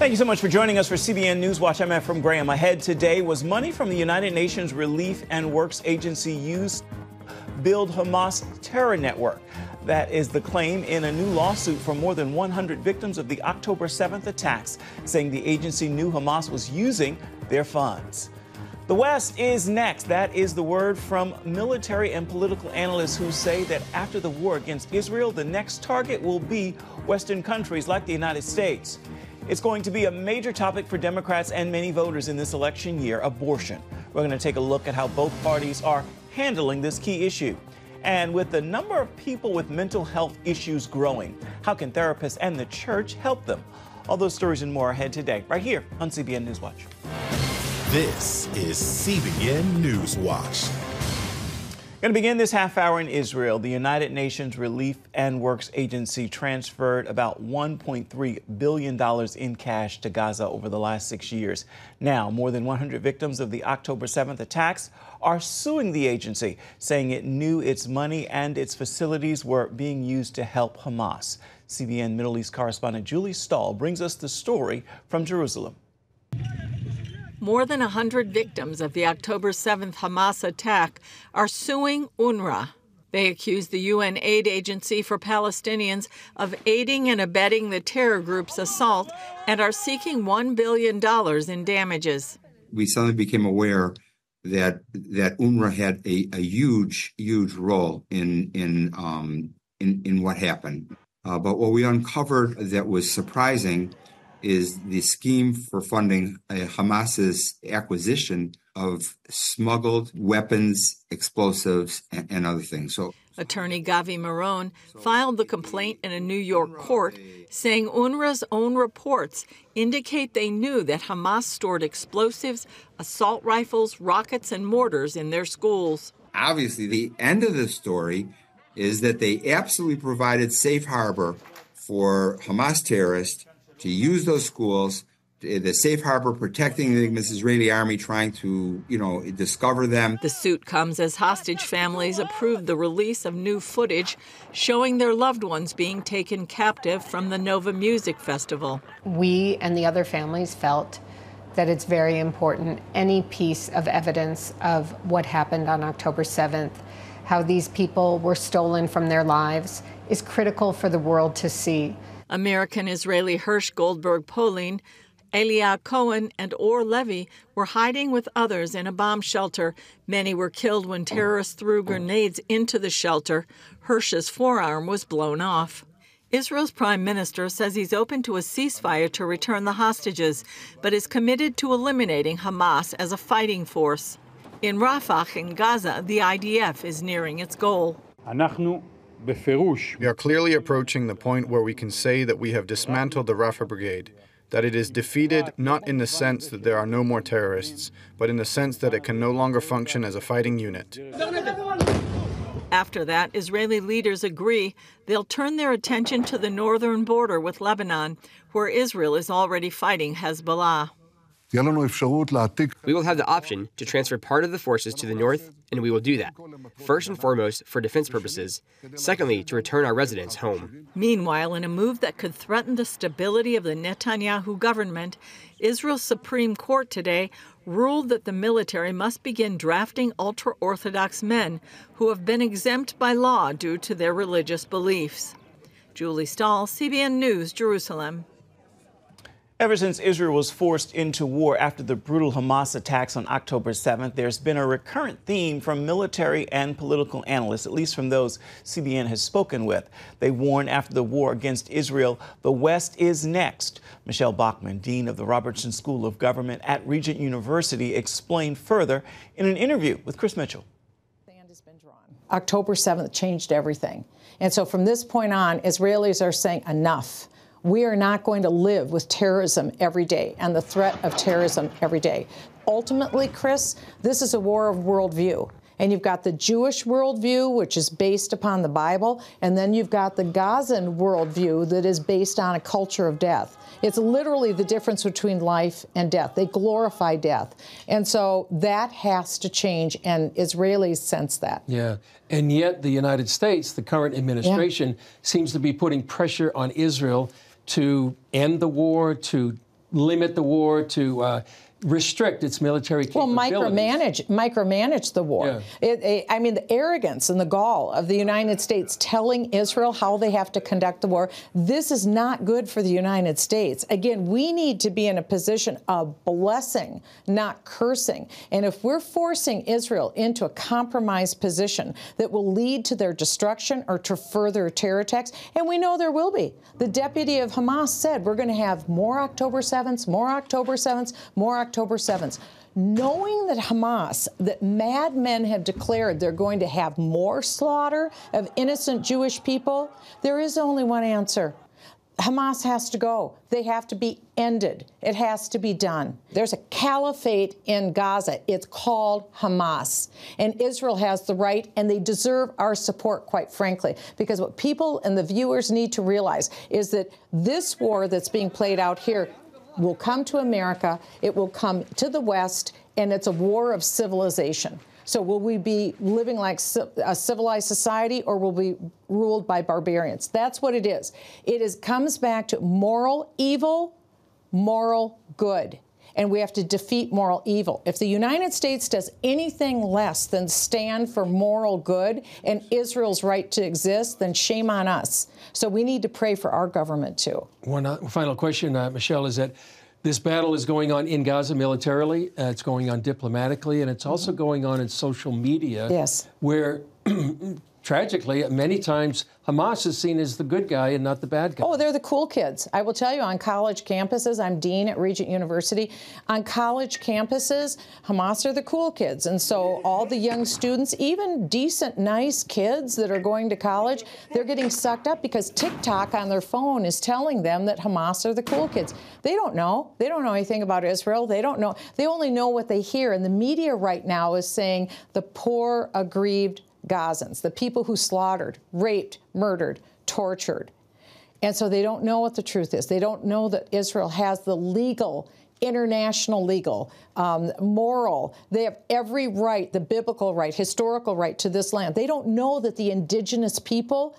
Thank you so much for joining us for CBN NewsWatch. I'm Ephraim Graham. Ahead today was money from the United Nations Relief and Works Agency used to build Hamas terror network. That is the claim in a new lawsuit from more than 100 victims of the October 7th attacks, saying the agency knew Hamas was using their funds. The West is next. That is the word from military and political analysts who say that after the war against Israel, the next target will be Western countries like the United States. It's going to be a major topic for Democrats and many voters in this election year, abortion. We're going to take a look at how both parties are handling this key issue. And with the number of people with mental health issues growing, how can therapists and the church help them? All those stories and more ahead today, right here on CBN NewsWatch. This is CBN NewsWatch. Going to begin this half hour in Israel. The United Nations Relief and Works Agency transferred about $1.3 billion in cash to Gaza over the last 6 years. Now, more than 100 victims of the October 7th attacks are suing the agency, saying it knew its money and its facilities were being used to help Hamas. CBN Middle East correspondent Julie Stahl brings us the story from Jerusalem. More than 100 victims of the October 7th Hamas attack are suing UNRWA. They accuse the UN aid agency for Palestinians of aiding and abetting the terror group's assault and are seeking $1 billion in damages. We suddenly became aware that UNRWA had a huge role in what happened. But what we uncovered that was surprising is the scheme for funding Hamas's acquisition of smuggled weapons, explosives, and other things. So, Attorney Gavi Marone filed the complaint in a New York court, saying UNRWA's own reports indicate they knew that Hamas stored explosives, assault rifles, rockets, and mortars in their schools. Obviously, the end of the story is that they absolutely provided safe harbor for Hamas terrorists to use those schools, the safe harbor protecting the Israeli army trying to, discover them. The suit comes as hostage families approved the release of new footage showing their loved ones being taken captive from the Nova Music Festival. We and the other families felt that it's very important, any piece of evidence of what happened on October 7th, how these people were stolen from their lives, is critical for the world to see. American-Israeli Hirsch Goldberg Polin, Eliah Cohen, and Or Levy were hiding with others in a bomb shelter. Many were killed when terrorists threw grenades into the shelter. Hirsch's forearm was blown off. Israel's prime minister says he's open to a ceasefire to return the hostages, but is committed to eliminating Hamas as a fighting force. In Rafah, in Gaza, the IDF is nearing its goal. We are clearly approaching the point where we can say that we have dismantled the Rafah Brigade, that it is defeated not in the sense that there are no more terrorists, but in the sense that it can no longer function as a fighting unit. After that, Israeli leaders agree they'll turn their attention to the northern border with Lebanon, where Israel is already fighting Hezbollah. We will have the option to transfer part of the forces to the north, and we will do that. First and foremost, for defense purposes. Secondly, to return our residents home. Meanwhile, in a move that could threaten the stability of the Netanyahu government, Israel's Supreme Court today ruled that the military must begin drafting ultra-Orthodox men who have been exempt by law due to their religious beliefs. Julie Stahl, CBN News, Jerusalem. Ever since Israel was forced into war after the brutal Hamas attacks on October 7th, there's been a recurrent theme from military and political analysts, at least from those CBN has spoken with. They warn after the war against Israel, the West is next. Michelle Bachman, dean of the Robertson School of Government at Regent University, explained further in an interview with Chris Mitchell. October 7th changed everything. And so from this point on, Israelis are saying enough. We are not going to live with terrorism every day and the threat of terrorism every day. Ultimately, Chris, this is a war of worldview. And you've got the Jewish worldview, which is based upon the Bible, and then you've got the Gazan worldview that is based on a culture of death. It's literally the difference between life and death. They glorify death. And so that has to change, and Israelis sense that. Yeah, and yet the United States, the current administration, seems to be putting pressure on Israel to end the war, to limit the war, to restrict its military capabilities. Well, micromanage the war. Yeah. I mean, the arrogance and the gall of the United States telling Israel how they have to conduct the war, this is not good for the United States. Again, we need to be in a position of blessing, not cursing. And if we're forcing Israel into a compromised position that will lead to their destruction or to further terror attacks, and we know there will be. The deputy of Hamas said we're going to have more October 7th, more October 7th, more October 7th. Knowing that Hamas, that madmen have declared they're going to have more slaughter of innocent Jewish people, there is only one answer. Hamas has to go. They have to be ended. It has to be done. There's a caliphate in Gaza. It's called Hamas. And Israel has the right, and they deserve our support, quite frankly, because what people and the viewers need to realize is that this war that's being played out here will come to America, it will come to the West, and it's a war of civilization. So will we be living like a civilized society, or will we be ruled by barbarians? That's what it is. It comes back to moral evil, moral good. And we have to defeat moral evil. If the United States does anything less than stand for moral good and Israel's right to exist, then shame on us. So we need to pray for our government, too. One final question, Michelle, is that this battle is going on in Gaza militarily, it's going on diplomatically, and it's also going on in social media, yes, where tragically, many times, Hamas is seen as the good guy and not the bad guy. Oh, they're the cool kids. I will tell you, on college campuses, I'm dean at Regent University. On college campuses, Hamas are the cool kids. And so all the young students, even decent, nice kids that are going to college, they're getting sucked up because TikTok on their phone is telling them that Hamas are the cool kids. They don't know. They don't know anything about Israel. They don't know. They only know what they hear. And the media right now is saying the poor, aggrieved Gazans, the people who slaughtered, raped, murdered, tortured. And so they don't know what the truth is. They don't know that Israel has the legal, international legal, moral, they have every right, the biblical right, historical right to this land. They don't know that the indigenous people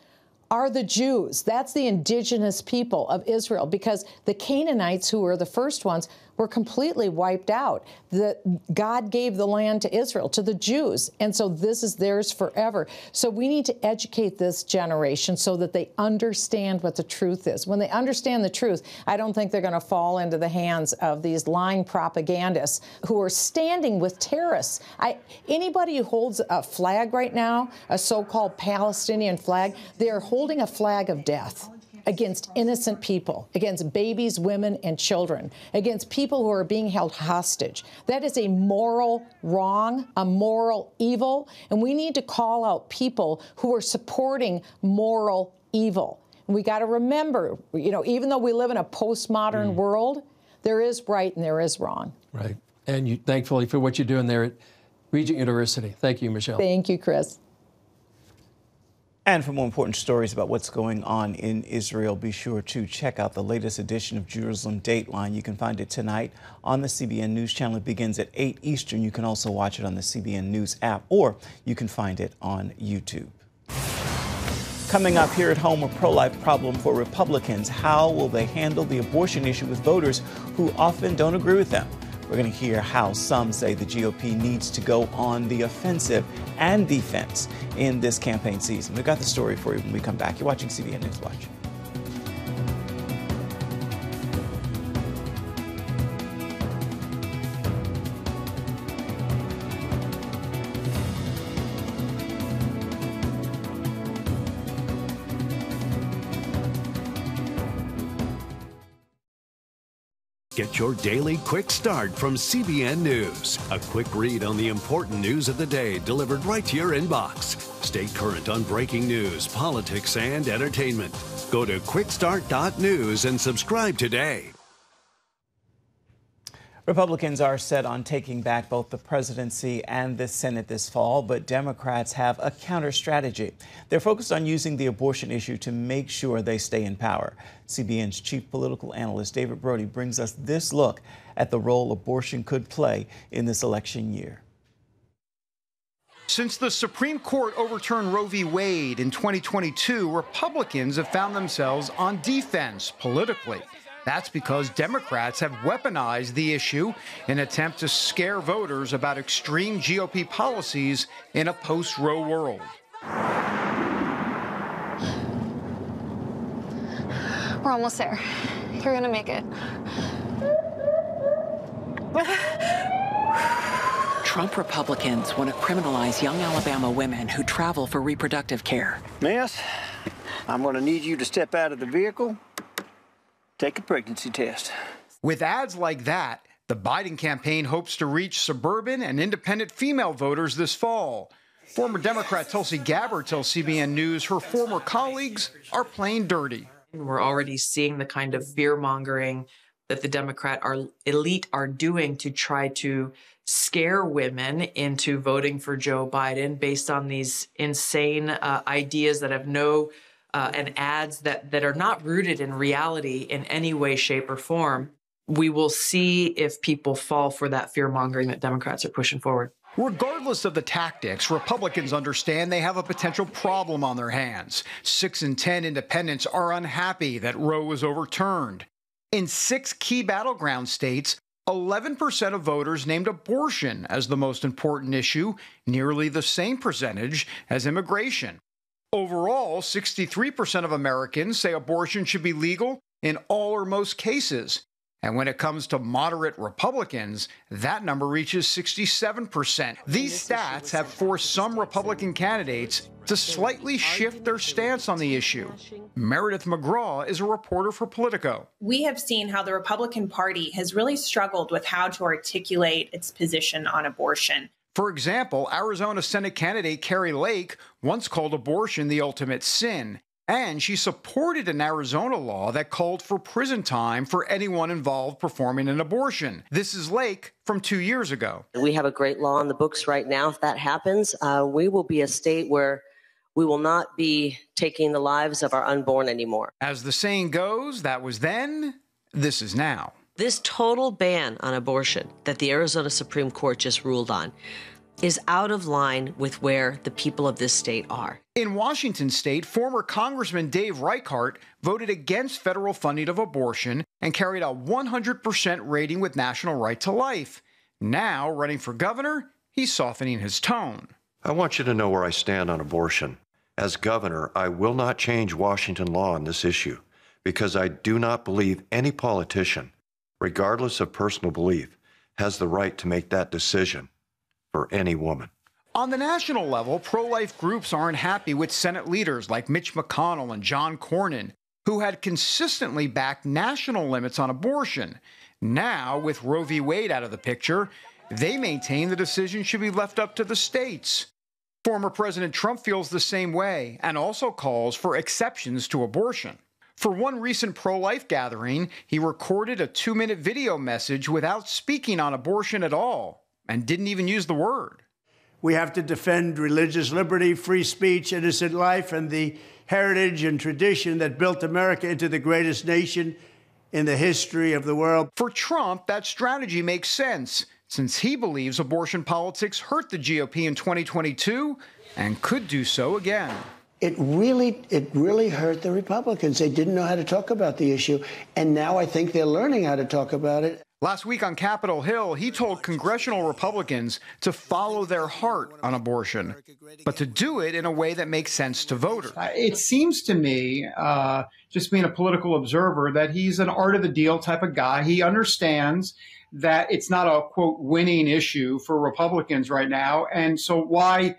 are the Jews. That's the indigenous people of Israel, because the Canaanites, who were the first ones, were completely wiped out. God gave the land to Israel, to the Jews, and so this is theirs forever. So we need to educate this generation so that they understand what the truth is. When they understand the truth, I don't think they're going to fall into the hands of these lying propagandists who are standing with terrorists. Anybody who holds a flag right now, a so-called Palestinian flag, they are holding a flag of death against innocent people, against babies, women, and children, against people who are being held hostage. That is a moral wrong, a moral evil, and we need to call out people who are supporting moral evil. And we got to remember, even though we live in a postmodern world, there is right and there is wrong. Right. And you, thankfully, for what you're doing there at Regent University. Thank you, Michelle. Thank you, Chris. And for more important stories about what's going on in Israel, be sure to check out the latest edition of Jerusalem Dateline. You can find it tonight on the CBN News channel. It begins at 8 Eastern. You can also watch it on the CBN News app, or you can find it on YouTube. Coming up here at home, a pro-life problem for Republicans. How will they handle the abortion issue with voters who often don't agree with them? We're going to hear how some say the GOP needs to go on the offensive and defense in this campaign season. We've got the story for you when we come back. You're watching CBN NewsWatch. Get your daily quick start from CBN News. A quick read on the important news of the day delivered right to your inbox. Stay current on breaking news, politics, and entertainment. Go to quickstart.news and subscribe today. Republicans are set on taking back both the presidency and the Senate this fall, but Democrats have a counter strategy. They're focused on using the abortion issue to make sure they stay in power. CBN's chief political analyst, David Brody, brings us this look at the role abortion could play in this election year. Since the Supreme Court overturned Roe v. Wade in 2022, Republicans have found themselves on defense politically. That's because Democrats have weaponized the issue in an attempt to scare voters about extreme GOP policies in a post-Roe world. We're almost there. You're gonna make it. Trump Republicans want to criminalize young Alabama women who travel for reproductive care. Miss, I'm going to need you to step out of the vehicle, take a pregnancy test. With ads like that, the Biden campaign hopes to reach suburban and independent female voters this fall. Former Democrat Tulsi Gabbard tells CBN News her former colleagues are playing dirty. We're already seeing the kind of fear-mongering that the Democrat elite are doing to try to scare women into voting for Joe Biden based on these insane ideas that have and ads that are not rooted in reality in any way, shape, or form. We will see if people fall for that fear-mongering that Democrats are pushing forward. Regardless of the tactics, Republicans understand they have a potential problem on their hands. 6 in 10 independents are unhappy that Roe was overturned. In 6 key battleground states, 11% of voters named abortion as the most important issue, nearly the same percentage as immigration. Overall, 63% of Americans say abortion should be legal in all or most cases. And when it comes to moderate Republicans, that number reaches 67%. These stats have forced some Republican candidates to slightly shift their stance on the issue. Meredith McGraw is a reporter for Politico. We have seen how the Republican Party has really struggled with how to articulate its position on abortion. For example, Arizona Senate candidate Kari Lake once called abortion the ultimate sin. And she supported an Arizona law that called for prison time for anyone involved performing an abortion. This is Lake from 2 years ago. We have a great law on the books right now. If that happens, we will be a state where we will not be taking the lives of our unborn anymore. As the saying goes, that was then, this is now. This total ban on abortion that the Arizona Supreme Court just ruled on is out of line with where the people of this state are. In Washington state, former Congressman Dave Reichart voted against federal funding of abortion and carried a 100% rating with National Right to Life. Now, running for governor, he's softening his tone. I want you to know where I stand on abortion. As governor, I will not change Washington law on this issue because I do not believe any politician, regardless of personal belief, has the right to make that decision for any woman. On the national level, pro-life groups aren't happy with Senate leaders like Mitch McConnell and John Cornyn, who had consistently backed national limits on abortion. Now, with Roe v. Wade out of the picture, they maintain the decision should be left up to the states. Former President Trump feels the same way and also calls for exceptions to abortion. For one recent pro-life gathering, he recorded a 2-minute video message without speaking on abortion at all and didn't even use the word. We have to defend religious liberty, free speech, innocent life, and the heritage and tradition that built America into the greatest nation in the history of the world. For Trump, that strategy makes sense, since he believes abortion politics hurt the GOP in 2022 and could do so again. It really hurt the Republicans. They didn't know how to talk about the issue, and now I think they're learning how to talk about it. Last week on Capitol Hill, he told congressional Republicans to follow their heart on abortion, but to do it in a way that makes sense to voters. It seems to me, just being a political observer, that he's an art of the deal type of guy. He understands that it's not a, quote, winning issue for Republicans right now. And so why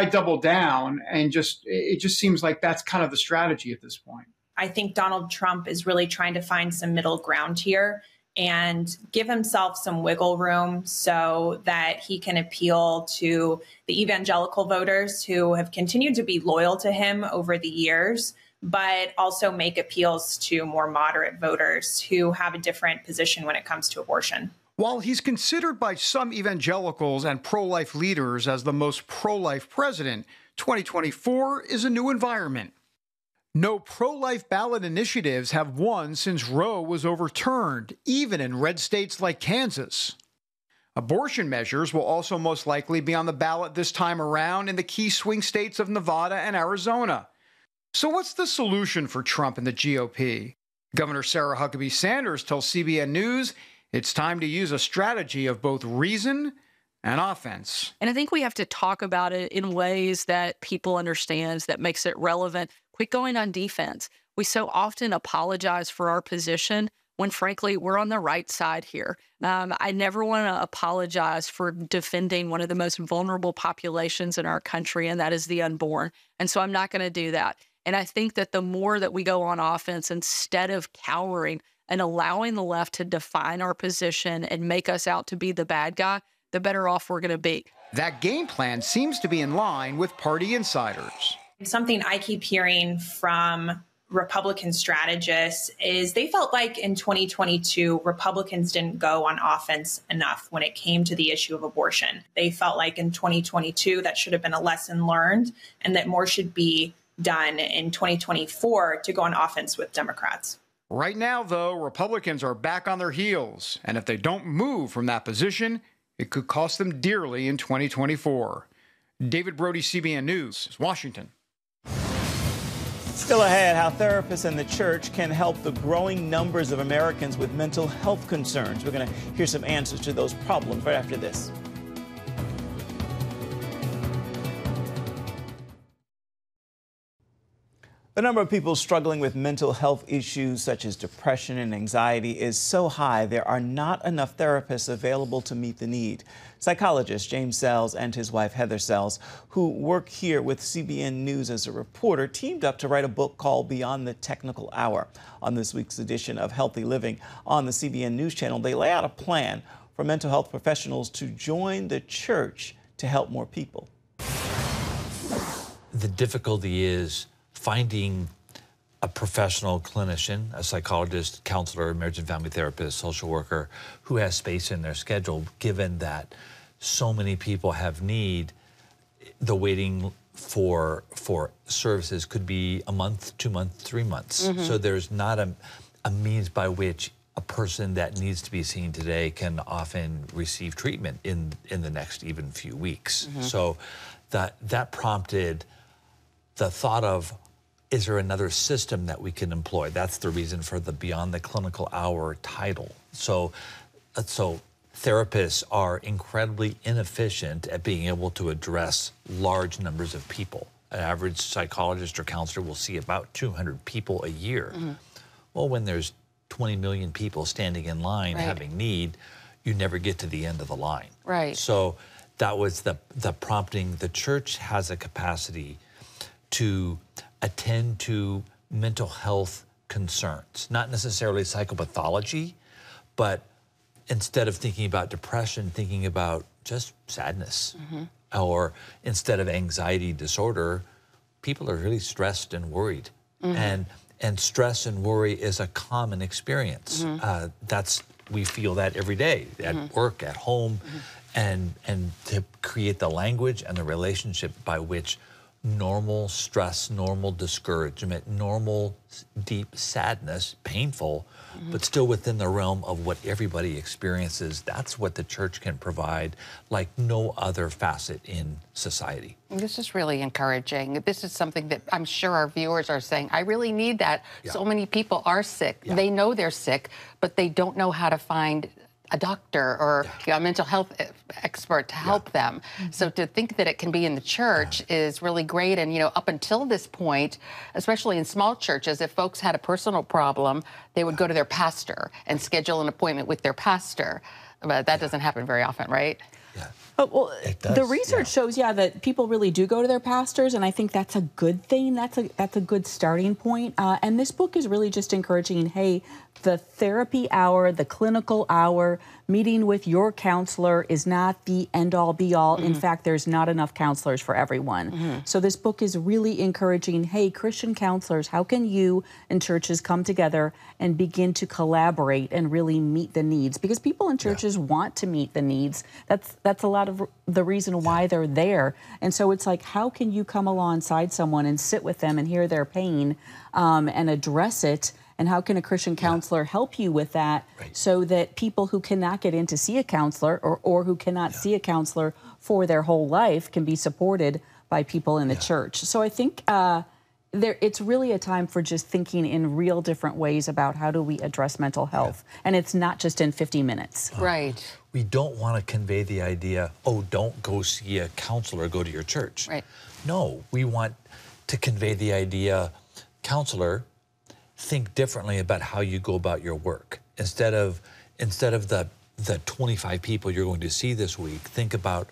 double down? And it just seems like that's kind of the strategy at this point. I think Donald Trump is really trying to find some middle ground here and give himself some wiggle room so that he can appeal to the evangelical voters who have continued to be loyal to him over the years, but also make appeals to more moderate voters who have a different position when it comes to abortion. While he's considered by some evangelicals and pro-life leaders as the most pro-life president, 2024 is a new environment. No pro-life ballot initiatives have won since Roe was overturned, even in red states like Kansas. Abortion measures will also most likely be on the ballot this time around in the key swing states of Nevada and Arizona. So what's the solution for Trump and the GOP? Governor Sarah Huckabee Sanders tells CBN News it's time to use a strategy of both reason and offense. And I think we have to talk about it in ways that people understand, that makes it relevant. Quit going on defense. We so often apologize for our position when, frankly, we're on the right side here. I never want to apologize for defending one of the most vulnerable populations in our country, and that is the unborn. And so I'm not going to do that. And I think that the more that we go on offense, instead of cowering and allowing the left to define our position and make us out to be the bad guy, the better off we're going to be. That game plan seems to be in line with party insiders. Something I keep hearing from Republican strategists is they felt like in 2022, Republicans didn't go on offense enough when it came to the issue of abortion. They felt like in 2022, that should have been a lesson learned and that more should be done in 2024 to go on offense with Democrats. Right now, though, Republicans are back on their heels. And if they don't move from that position, it could cost them dearly in 2024. David Brody, CBN News, Washington. Still ahead, how therapists and the church can help the growing numbers of Americans with mental health concerns. We're going to hear some answers to those problems right after this. The number of people struggling with mental health issues such as depression and anxiety is so high there are not enough therapists available to meet the need. Psychologist James Sells and his wife Heather Sells, who work here with CBN News as a reporter, teamed up to write a book called Beyond the Technical Hour. On this week's edition of Healthy Living on the CBN News channel, they lay out a plan for mental health professionals to join the church to help more people. The difficulty is finding a professional clinician, a psychologist, counselor, marriage and family therapist, social worker, who has space in their schedule, given that so many people have need. The waiting for services could be a month, 2 months, 3 months. Mm-hmm. So there's not a means by which a person that needs to be seen today can often receive treatment in the next even few weeks. Mm-hmm. So that prompted the thought of, is there another system that we can employ? That's the reason for the Beyond the Clinical Hour title. So therapists are incredibly inefficient at being able to address large numbers of people. An average psychologist or counselor will see about 200 people a year. Mm-hmm. Well, when there's 20 million people standing in line Right. having need, you never get to the end of the line. Right. So that was the prompting. The church has a capacity to attend to mental health concerns, not necessarily psychopathology, but instead of thinking about depression, thinking about just sadness. Mm-hmm. Or instead of anxiety disorder, people are really stressed and worried. Mm-hmm. And stress and worry is a common experience. Mm-hmm. We feel that every day at Mm-hmm. work, at home, Mm-hmm. and to create the language and the relationship by which normal stress, normal discouragement, normal deep sadness, painful, but still within the realm of what everybody experiences. That's what the church can provide like no other facet in society. This is really encouraging. This is something that I'm sure our viewers are saying, I really need that. Yeah. So many people are sick. Yeah. They know they're sick, but they don't know how to find a doctor or a mental health expert to help them. So to think that it can be in the church is really great. And, up until this point, especially in small churches, if folks had a personal problem, they would go to their pastor and schedule an appointment with their pastor. But that doesn't happen very often, right? Well, the research shows, that people really do go to their pastors, and I think that's a good thing. That's a good starting point. And this book is really just encouraging, hey, the therapy hour, the clinical hour, meeting with your counselor is not the end-all, be-all. In fact, there's not enough counselors for everyone. So this book is really encouraging, hey, Christian counselors, how can you and churches come together and begin to collaborate and really meet the needs? Because people in churches want to meet the needs. That's a lot of the reason why they're there. And so it's like, how can you come alongside someone and sit with them and hear their pain and address it? And how can a Christian counselor help you with that so that people who cannot get in to see a counselor or who cannot see a counselor for their whole life can be supported by people in the church? So I think it's really a time for just thinking in real different ways about how do we address mental health. And it's not just in 50 minutes. Right. We don't want to convey the idea, oh, don't go see a counselor, go to your church. Right. No, we want to convey the idea, counselor, think differently about how you go about your work. Instead of the 25 people you're going to see this week, think about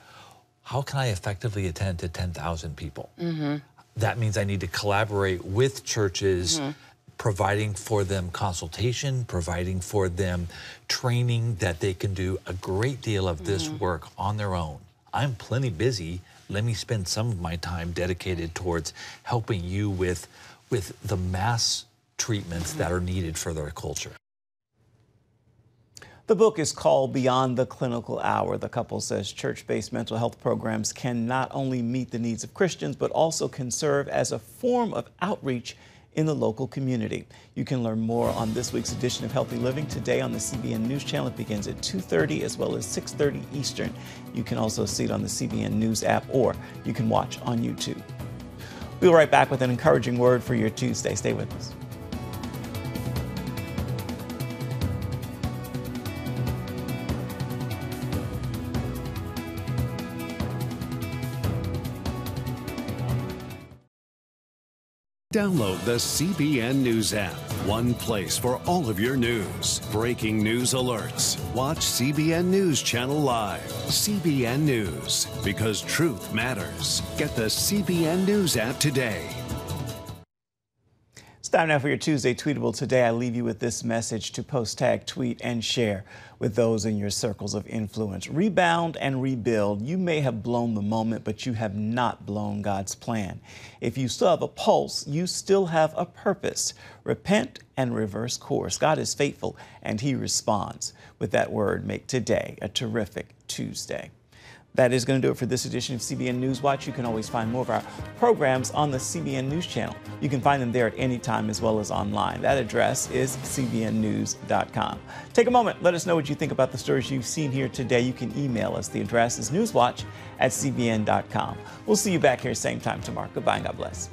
how can I effectively attend to 10,000 people? Mm-hmm. That means I need to collaborate with churches, providing for them consultation, providing for them training that they can do a great deal of this work on their own. I'm plenty busy. Let me spend some of my time dedicated towards helping you with the mass treatments that are needed for their culture. The book is called Beyond the Clinical Hour. The couple says church-based mental health programs can not only meet the needs of Christians, but also can serve as a form of outreach in the local community. You can learn more on this week's edition of Healthy Living today on the CBN News Channel. It begins at 2:30 as well as 6:30 Eastern. You can also see it on the CBN News app, or you can watch on YouTube. We'll be right back with an encouraging word for your Tuesday. Stay with us. Download the CBN News app. One place for all of your news. Breaking news alerts. Watch CBN News Channel Live. CBN News, because truth matters. Get the CBN News app today. It's time now for your Tuesday Tweetable. Today, I leave you with this message to post, tag, tweet, and share with those in your circles of influence. Rebound and rebuild. You may have blown the moment, but you have not blown God's plan. If you still have a pulse, you still have a purpose. Repent and reverse course. God is faithful, and He responds. With that word, make today a terrific Tuesday. That is going to do it for this edition of CBN NewsWatch. You can always find more of our programs on the CBN News Channel. You can find them there at any time as well as online. That address is cbnnews.com. Take a moment. Let us know what you think about the stories you've seen here today. You can email us. The address is newswatch@cbn.com. We'll see you back here same time tomorrow. Goodbye and God bless.